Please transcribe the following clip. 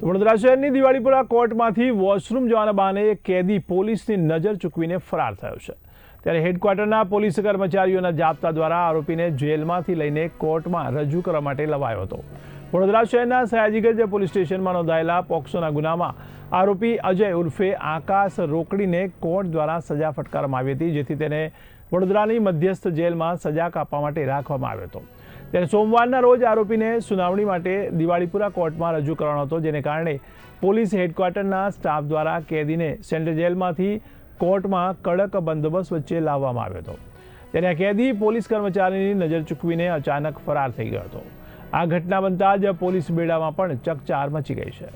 વડોદરા શહેરની દિવાળીપુરા કોર્ટમાંથી વોશરૂમ જવાના બહાને એક કેદી પોલીસની નજર ચૂકવીને ફરાર થયો છે। ત્યારે હેડક્વાર્ટરના પોલીસ કર્મચારીઓના જાપ્તા દ્વારા આરોપીને જેલમાંથી લઈને કોર્ટમાં રજૂ કરવા માટે લવાયો હતો। વડોદરા શહેરના સયાજીગંજ પોલીસ સ્ટેશનમાં નોંધાયેલા પોક્સોના ગુનામાં આરોપી અજય ઉર્ફે આકાશ રોકડીને કોર્ટ દ્વારા સજા ફટકારવામાં આવી હતી, જેથી તેને વડોદરાની મધ્યસ્થ જેલમાં સજા કાપવા માટે રાખવામાં આવ્યો હતો। ત્યારે સોમવારના રોજ આરોપીને સુનાવણી માટે દિવાળીપુરા કોર્ટમાં રજૂ કરવાનો હતો, જેને કારણે પોલીસ હેડક્વાર્ટરના સ્ટાફ દ્વારા કેદીને સેન્ટ્રલ જેલમાંથી કોર્ટમાં કડક બંદોબસ્ત વચ્ચે લાવવામાં આવ્યો હતો। ત્યારે આ કેદી પોલીસ કર્મચારીની નજર ચૂકવીને અચાનક ફરાર થઈ ગયો હતો। આ ઘટના બનતા જ પોલીસ બેડામાં પણ ચકચાર મચી ગઈ છે।